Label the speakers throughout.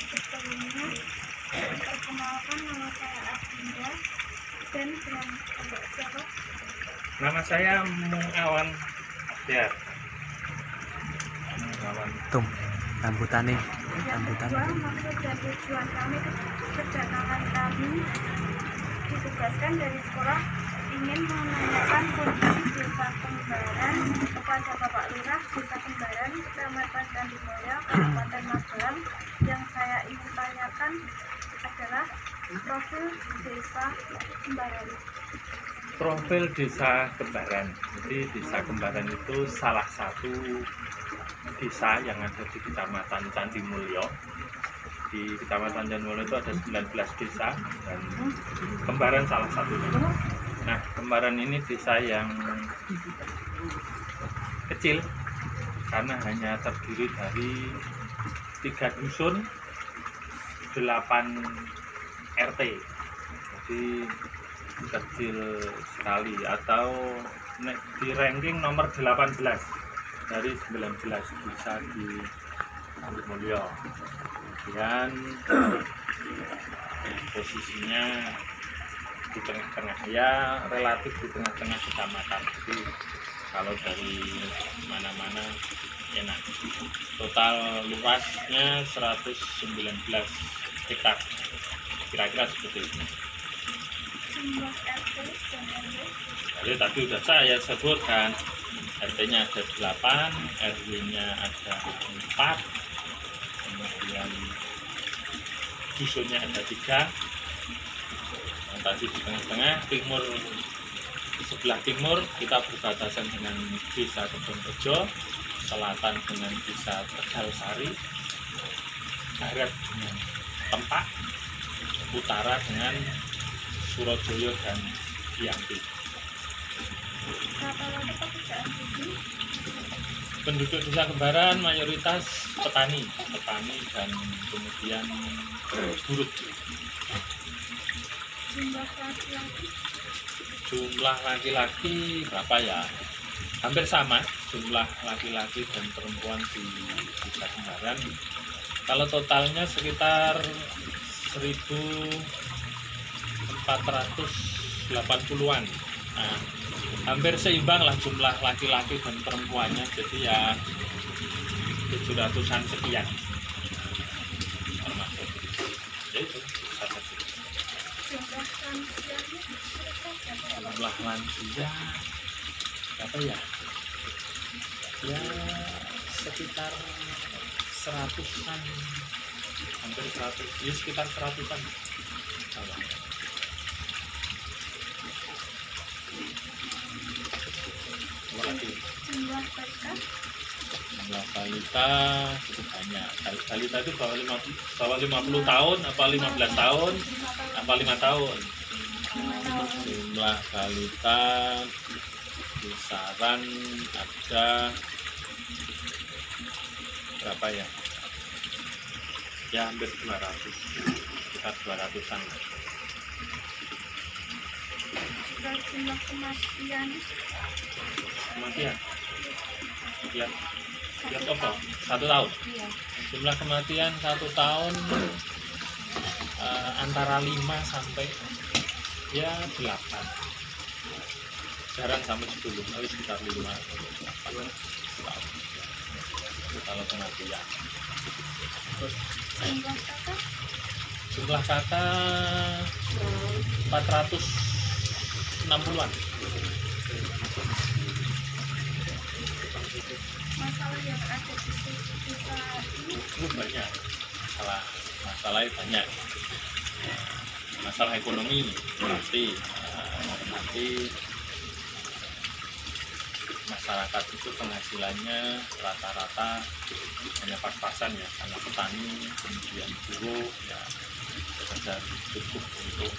Speaker 1: sebelumnya, perkenalkan nama saya Adinda dan dengan siapa?
Speaker 2: Nama saya Mungawan Akhtiar. Mungawan.
Speaker 3: Tum, rambutane.
Speaker 1: Yang kedua, maksud dan tujuan kami kedatangan kami ditugaskan dari sekolah ingin menanyakan kondisi desa Kembaran kepada Bapak Lurah Desa Kembaran, Kecamatan Candimulyo, Kabupaten Magelang. Yang saya ingin tanyakan adalah profil desa Kembaran.
Speaker 2: Profil desa Kembaran. Jadi desa Kembaran itu salah satu desa yang ada di Kecamatan Candimulyo. Di Kecamatan Candimulyo itu ada 19 desa dan Kembaran salah satunya. Nah, Kembaran ini desa yang kecil karena hanya terdiri dari 3 dusun, 8 RT. Jadi kecil sekali, atau di ranking nomor 18 dari 19 desa di Candimulyo. Kemudian posisinya di tengah-tengah, ya relatif di tengah-tengah kecamatan. Jadi kalau dari mana-mana enak. Total luasnya 119 hektar, kira-kira seperti itu.
Speaker 1: Jumlah RT dan RW.
Speaker 2: Jadi tadi sudah saya sebutkan, RT-nya ada 8, RW-nya ada 4, kemudian dusunnya ada 3. Tadi di tengah-tengah timur, di sebelah timur kita berbatasan dengan desa Kebonrejo, selatan dengan desa Tegalsari, barat dengan Tempak, utara dengan Surojoyo dan Giyanti.
Speaker 1: Rata-rata pekerjaan di sini
Speaker 2: Penduduk desa Kembaran mayoritas petani dan kemudian buruh.
Speaker 1: jumlah laki-laki
Speaker 2: Jumlah laki-laki berapa ya? Hampir sama jumlah laki-laki dan perempuan di desa Kembaran. Kalau totalnya sekitar 1.480-an. Nah, hampir seimbang lah jumlah laki-laki dan perempuannya, jadi ya 700-an sekian. Termasuk. Ya itu, satu.
Speaker 1: jumlah lansianya
Speaker 2: Jumlah lansia apa ya? Ya sekitar 100-an, hampir 100, ya sekitar 100-an.
Speaker 1: jumlah TK
Speaker 2: Jumlah balita cukup banyak. Balita itu bawah 50 tahun, apa 15 tahun, apa 5 tahun. Jumlah balita kisaran ada berapa ya? Ya hampir 200, sekitar 200-an.
Speaker 1: jumlah kematian
Speaker 2: Kematian ya, ya apa? 1 tahun.
Speaker 1: iya
Speaker 2: Jumlah kematian 1 tahun antara 5 sampai ya 8. Jarang sampai 10, tapi sekitar 5 sampai 8 tahun. Kalau kematian.
Speaker 1: jumlah kakak
Speaker 2: Jumlah kakak 460-an.
Speaker 1: masalah yang ada di desa ini
Speaker 2: Banyak masalahnya banyak. Masalah ekonomi pasti, nanti masyarakat itu penghasilannya rata-rata hanya pas-pasan ya, karena petani kemudian buruh ya, sekedar cukup untuk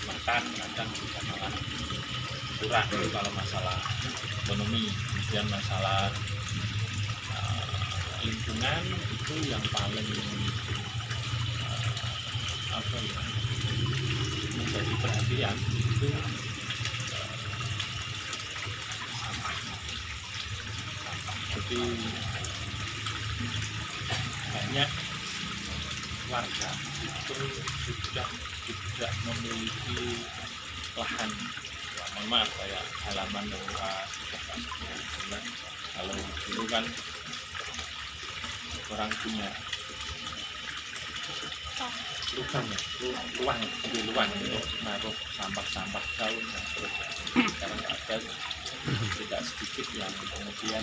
Speaker 2: makan, kadang juga malah kurang kalau masalah ekonomi. Kemudian masalah lingkungan itu yang paling apa ya, menjadi perhatian itu sampah. Jadi banyak warga itu sudah tidak memiliki lahan, ya, mohon maaf kayak halaman yang luas sudah tak punya. Kalau dulu kan orang punya lubang ya, luang untuk naruh sampah-sampah daun, terus sekarang ada tidak sedikit yang kemudian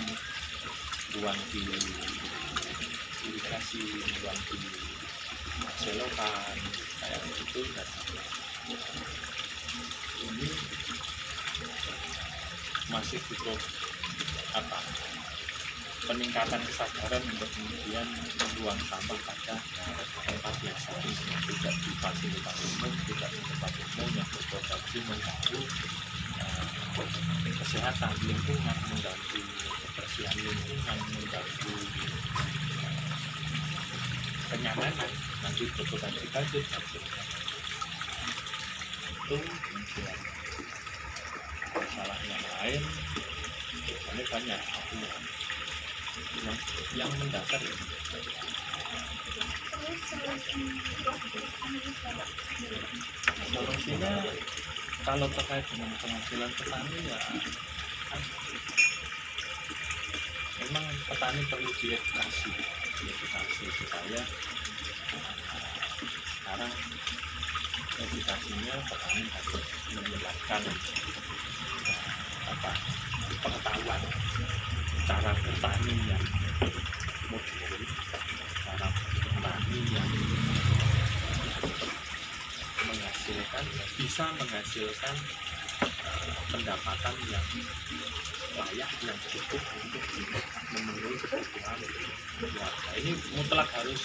Speaker 2: buang di irigasi, buang di selokan kayak gitu. Dan ini masih butuh apa, peningkatan kesadaran untuk kemudian membuang sampah pada tempat yang seharusnya, tidak di fasilitas umum, tidak di tempat umum yang berpotensi mengganggu kesehatan lingkungan, mengganggu kebersihan lingkungan, mengganggu kenyamanan, nanti berpotensi banjir hasilnya. Itu kemudian masalah yang lain ini banyak yang mendasar ini. Solusinya kalau terkait dengan penghasilan petani ya memang petani perlu diedukasi supaya sekarang edukasinya petani harus menjelaskan pengetahuan cara bertani yang modern, cara bertani yang bisa menghasilkan pendapatan yang layak, yang cukup untuk memenuhi kebutuhan keluarga. Ini mutlak harus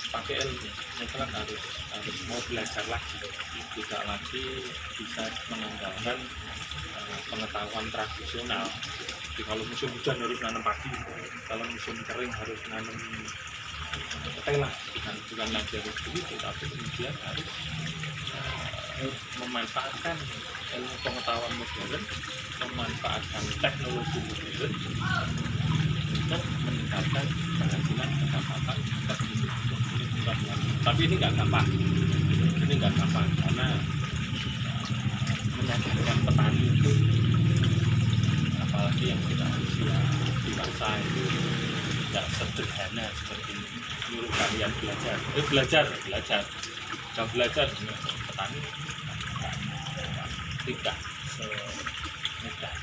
Speaker 2: pakai ilmu, mutlak harus mau belajar lagi, tidak lagi bisa mengandalkan pengetahuan tradisional. Jadi kalau musim hujan harus nanam padi, kalau musim kering harus nanam ketela, bukan lagi harus begitu, tapi kemudian harus memanfaatkan ilmu pengetahuan modern, memanfaatkan teknologi modern untuk meningkatkan penghasilan pendapatan. Tapi ini nggak gampang, karena menyadarkan petani itu, apalagi yang sudah usia dewasa, itu tidak sederhana seperti nyuruh kalian belajar, petani tidak semudah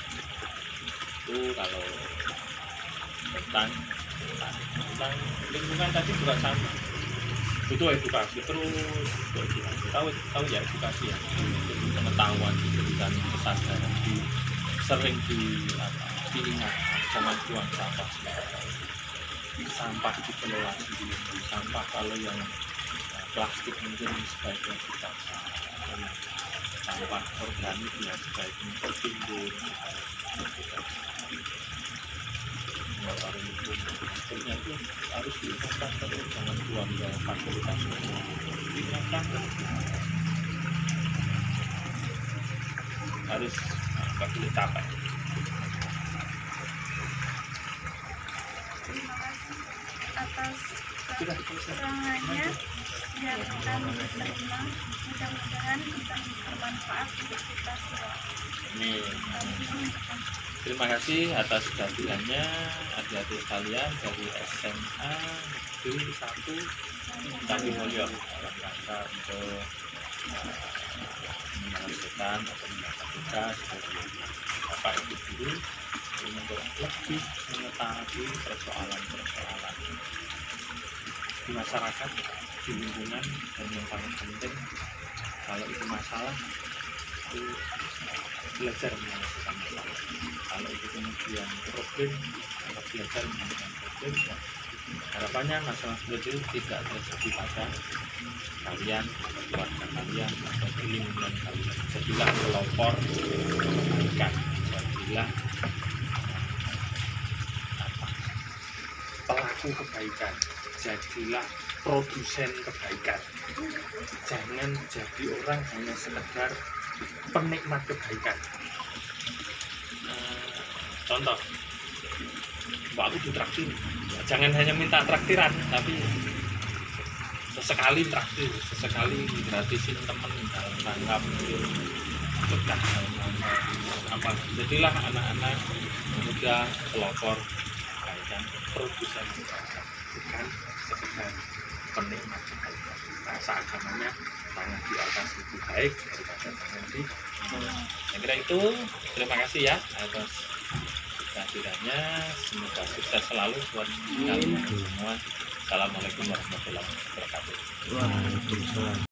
Speaker 2: itu. Kalau tentang lingkungan tadi juga sama, butuh edukasi terus, tahu ya, edukasi ya, pengetahuan diberikan, kesadaran sering diingatkan, jangan buang sampah dikelola sendiri, sampah kalau yang plastik mungkin sebaiknya kita sampah organik ya sebaiknya tertimbun, terusnya itu harus diingatkan terus, jangan buang ke fasilitas umum, diingatkan terus, harus nggak boleh capek.
Speaker 1: Terima kasih atas keterangannya yang kami terima, mudah-mudahan bisa bermanfaat untuk kita semua.
Speaker 2: Terima kasih atas kehadirannya adik-adik sekalian dari SMA Negeri 1 Candimulyo dalam rangka untuk menyelesaikan atau mendapat tugas dari Bapak Ibu Guru untuk lebih mengetahui persoalan-persoalan di masyarakat, di lingkungan, dan yang paling penting kalau itu masalah itu belajar menyelesaikan masalah. Kalau itu kemudian problem, kita belajar menyelesaikan problem. Harapannya masalah seperti itu tidak terjadi pada kalian, keluarga kalian, atau di lingkungan kalian. Jadilah pelopor kebaikan, jadilah pelaku kebaikan, jadilah produsen kebaikan. Jangan jadi orang hanya sekedar penikmat kebaikan. Contoh, mbak aku ditraktir, jangan hanya minta traktiran, tapi sesekali traktir, sesekali gratisin temen dalam rangka mungkin berkah apa, jadilah anak-anak muda pelopor kebaikan, produsen kebaikan, bukan sekedar penikmat kebaikan. Rasa agamanya sangat di atas lebih baik daripada tangan di mulut. Saya kira itu, terima kasih ya atas kehadirannya, semoga sukses selalu buat kalian semua. Assalamualaikum warahmatullahi wabarakatuh.
Speaker 3: Waalaikumsalam.